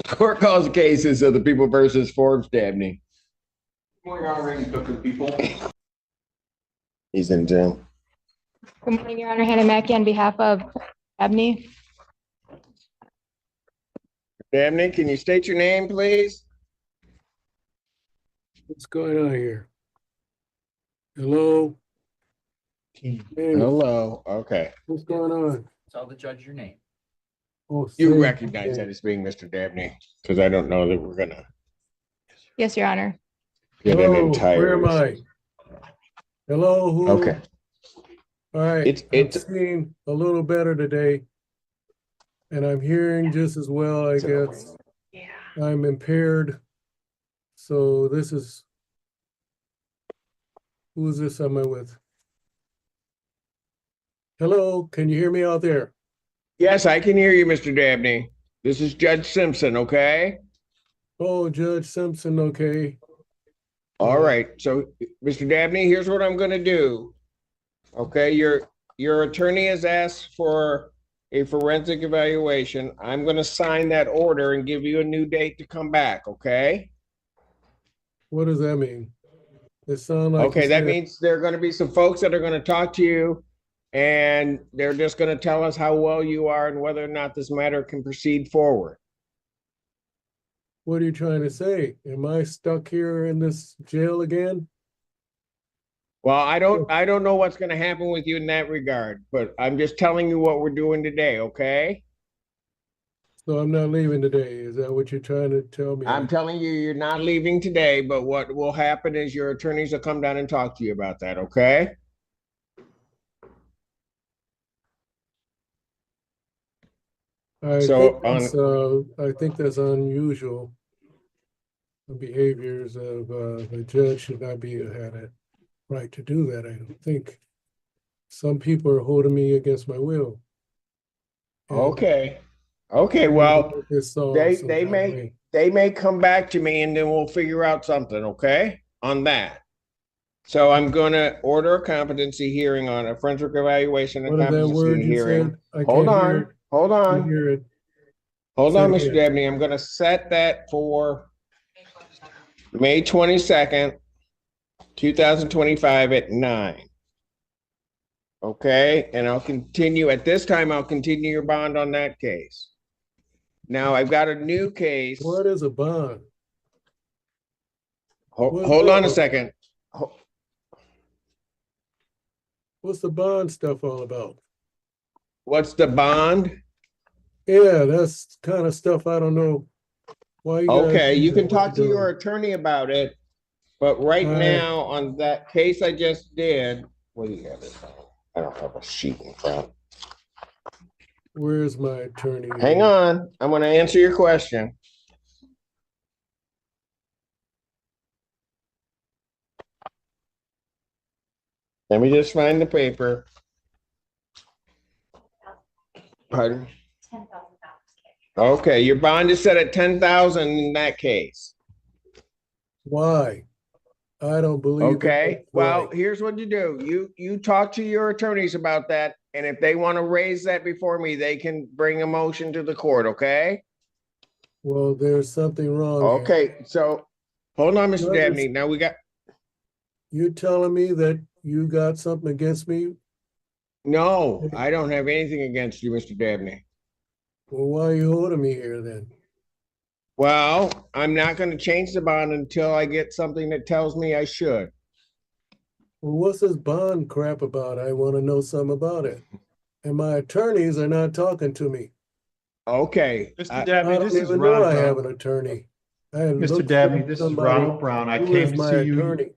Court calls cases of the People versus Forbes Dabney. Good morning, Your Honor, and Cook of the People. He's in jail. Good morning, Your Honor. Hannah Mackey on behalf of Abney. Dabney, can you state your name, please? What's going on here? Hello? Hey, Hello. Okay. what's going on? Tell the judge your name. Oh, You Sam. recognize that as being Mr. Dabney, because I don't know that we're gonna Yes, Your Honor. get an Hello, entire. where am I? Hello, who? Okay. All right, It's I'm seeing a little better today. And I'm hearing just as well, I guess. Yeah. I'm impaired. So this is, who is this am I with? Hello, can you hear me out there? Yes, I can hear you, Mr. Dabney. This is Judge Simpson, okay? Oh, Judge Simpson, okay. All right. So, Mr. Dabney, here's what I'm gonna do. Okay, your attorney has asked for a forensic evaluation. I'm gonna sign that order and give you a new date to come back, okay? What does that mean? It sounds like Okay, you that said- means there are gonna be some folks that are gonna talk to you, and they're just gonna tell us how well you are and whether or not this matter can proceed forward. What are you trying to say? Am I stuck here in this jail again? Well, I don't know what's gonna happen with you in that regard, but I'm just telling you what we're doing today, okay? So I'm not leaving today. Is that what you're trying to tell me? I'm telling you, you're not leaving today, but what will happen is your attorneys will come down and talk to you about that, okay? I think that's unusual. The behaviors of the judge should not be had a right to do that. I don't think. Some people are holding me against my will. And Okay. Okay, well, it's all they some kind of may way. they may come back to me and then we'll figure out something, okay? On that. So I'm gonna order a competency hearing on a forensic evaluation and What is that competency word you hearing. said? I Hold can't hear it. on, hold I on, hear it. hold Say on, it Mr. again. Dabney. I'm gonna set that for May 22nd, 2025 at 9. Okay, and I'll continue at this time. I'll continue your bond on that case. Now I've got a new case. What is a bond? Hold on a second. What's the bond stuff all about? What's the bond? Yeah, that's kind of stuff I don't know. Why you guys Okay, do you that, can what talk to you're your doing. attorney about it, but right All right. now on that case I just did, what do you have? I don't have a sheet in front. Where's my attorney? Hang on, I'm gonna answer your question. Let me just find the paper. Pardon? Okay, your bond is set at 10,000 in that case. Why? I don't believe. Okay, that's well, right. here's what you do. You talk to your attorneys about that, and if they want to raise that before me, they can bring a motion to the court, okay? Well, there's something wrong here. Okay, so hold on, Mr. No, Dabney. Now we got, You telling me that you got something against me? no, I don't have anything against you, Mr. Dabney. Well, why are you holding me here then? Well, I'm not going to change the bond until I get something that tells me I should. Well, what's this bond crap about? I want to know something about it. And my attorneys are not talking to me. Okay. Mr. I Dabney, don't this is even know I Ronald have Brown. an attorney. I had Mr. looked Dabney, for this is somebody Ronald Brown. I who came is to my see you. attorney.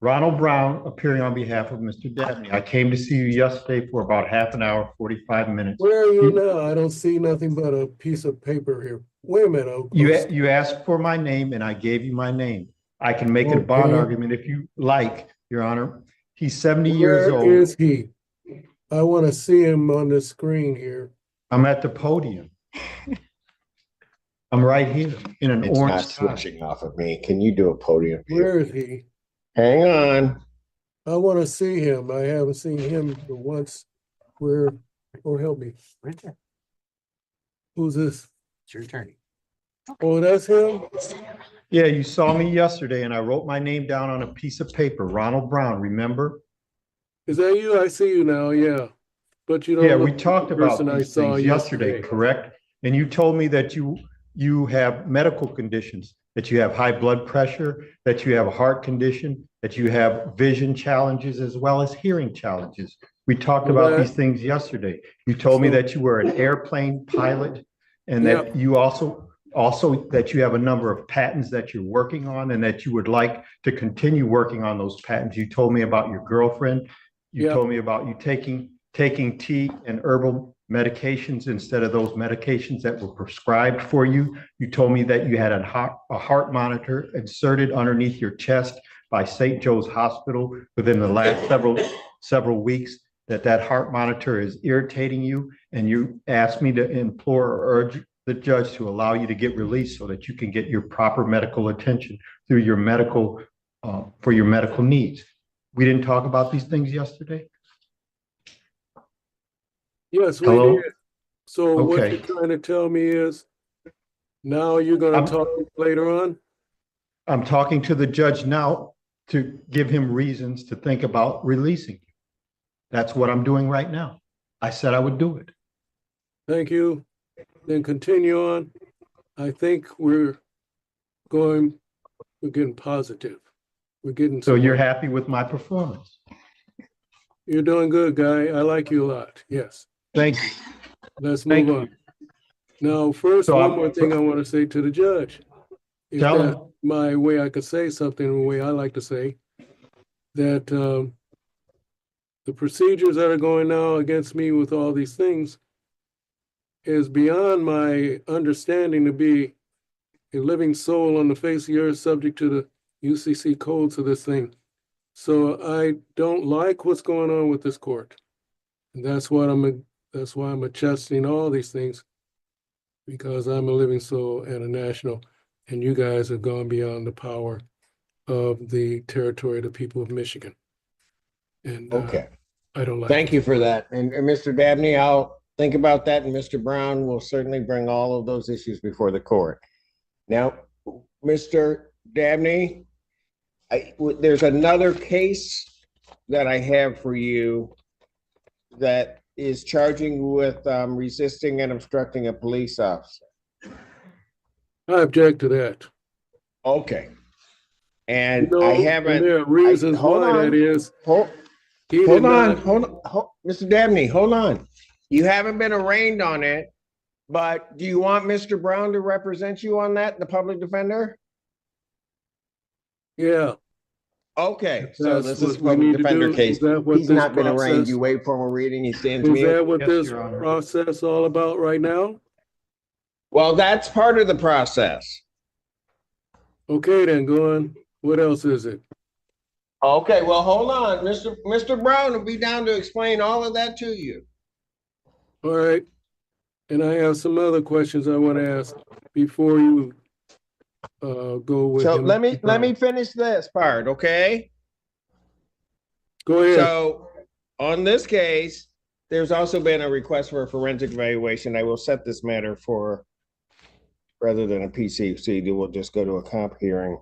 Ronald Brown, appearing on behalf of Mr. Dabney. I came to see you yesterday for about half an hour, 45 minutes. Where are you now? I don't see nothing but a piece of paper here. Wait a minute. You asked for my name and I gave you my name. I can make a bond Okay. argument if you like, Your Honor. He's 70 years Where old. is he? I want to see him on the screen here. I'm at the podium. I'm right here in an It's not orange tie. switching off of me. Can you do a podium view? Where is he? Hang on. I want to see him. I haven't seen him but once. Where, or help me. Who's this? It's your attorney. Oh, that's him? Yeah, you saw me yesterday and I wrote my name down on a piece of paper, Ronald Brown, remember? Is that you? I see you now, yeah. But you don't Yeah, we look talked like the person about I these saw things yesterday, correct? And you told me that you have medical conditions, that you have high blood pressure, that you have a heart condition, that you have vision challenges as well as hearing challenges. We talked Well, about that- these things yesterday. You told me So- that you were an airplane pilot and Yeah. that you also that you have a number of patents that you're working on and that you would like to continue working on those patents. You told me about your girlfriend. You Yeah. told me about you taking tea and herbal medications instead of those medications that were prescribed for you. You told me that you had a heart monitor inserted underneath your chest by St. Joe's Hospital within the last several weeks, that heart monitor is irritating you, and you asked me to implore or urge the judge to allow you to get released so that you can get your proper medical attention through your medical, for your medical needs. We didn't talk about these things yesterday? Yes, we Hello? did. So what Okay. you're trying to tell me is now you're gonna I'm- talk later on? I'm talking to the judge now to give him reasons to think about releasing you. That's what I'm doing right now. I said I would do it. Thank you. Then continue on. I think we're getting positive. We're getting. So you're somewhere. happy with my performance? You're doing good, guy. I like you a lot. Yes. Thank you. Let's Thank move on. Now, first, So one I'm- more thing I want to say to the judge. If Tell that's him. my way I could say something, the way I like to say, that the procedures that are going now against me with all these things is beyond my understanding to be a living soul on the face of the earth subject to the UCC codes of this thing. So I don't like what's going on with this court. And that's why I'm adjusting all these things, because I'm a living soul and a national, and you guys have gone beyond the power of the territory of the people of Michigan. And Okay. I don't like Thank it. you for that. And Mr. Dabney, I'll think about that, and Mr. Brown will certainly bring all of those issues before the court. Now, Mr. Dabney, there's another case that I have for you that is charging with resisting and obstructing a police officer. I object to that. Okay. And You know, I and haven't. there are reasons hold why on. that is. Hold, He did hold on, not. hold, Mr. Dabney, hold on. You haven't been arraigned on it, but do you want Mr. Brown to represent you on that, the public defender? Yeah. Okay, so That's this is what we public need to defender do. case. Is that what He's this not been arraigned. process- You wait formal reading, he stands Is mute. that what Yes, this Your Honor. process all about right now? Well, that's part of the process. Okay, then go on. What else is it? Okay, well, hold on. Mr. Brown will be down to explain all of that to you. All right. And I have some other questions I want to ask before you go with So him. let me finish this part, okay? Go ahead. So on this case, there's also been a request for a forensic evaluation. I will set this matter for, rather than a PCC, we'll just go to a comp hearing.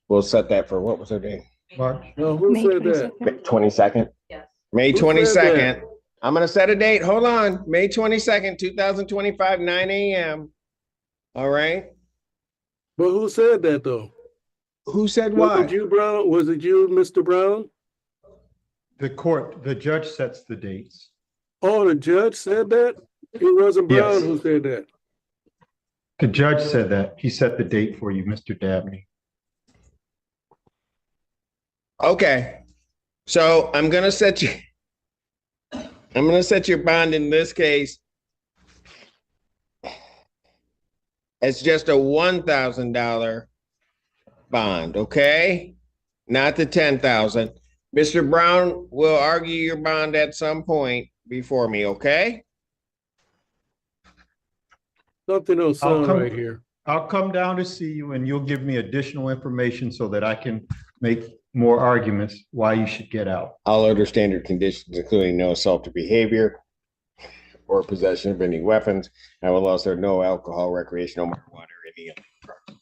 We'll set that for, what was her name? March? Now, who May said that? 22nd. 22nd? Yes. May Who said 22nd. I'm gonna set a date. Hold on. May 22nd, 2025, 9 a.m. All right. But who said that though? Who said Was what? it you, Brown? Was it you, Mr. Brown? The judge sets the dates. Oh, the judge said that? It wasn't Brown Yes. who said that. The judge said that. He set the date for you, Mr. Dabney. Okay. So I'm gonna set your bond in this case as just a $1,000 bond, okay? Not the 10,000. Mr. Brown will argue your bond at some point before me, okay? Something don't I'll sound come- right here. I'll come down to see you and you'll give me additional information so that I can make more arguments why you should get out. All other standard conditions, including no assaultive behavior. or possession of any weapons. I will also no alcohol, recreational marijuana, or any other drug.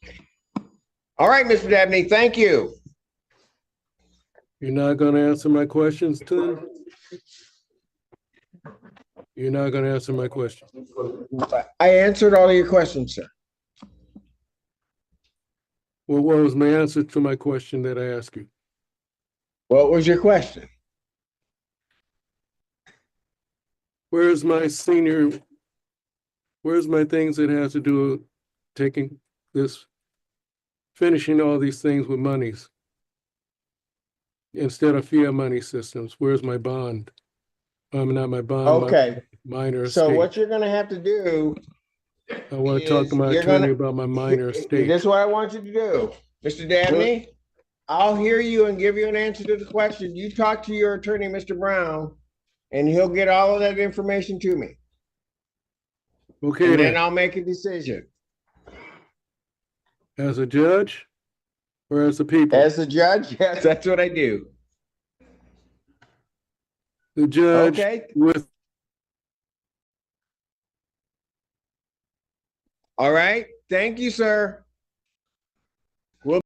All right, Mr. Dabney, thank you. You're not gonna answer my questions, Tim? You're not gonna answer my question. I answered all of your questions, sir. Well, what was my answer to my question that I asked you? What was your question? Where's my things that has to do with taking this, finishing all these things with monies? Instead of fiat money systems, where's my bond? Not my bond. Okay. My minor So estate. what you're gonna have to do I want to talk to my you're attorney gonna- about my minor estate. This is what I want you to do, Mr. Dabney. I'll hear you and give you an answer to the question. You talk to your attorney, Mr. Brown, and he'll get all of that information to me. Okay, And then then, I'll make a decision. as a judge or as a people? As the judge, yes, that's what I do. The judge Okay. with, All right. Thank you, sir.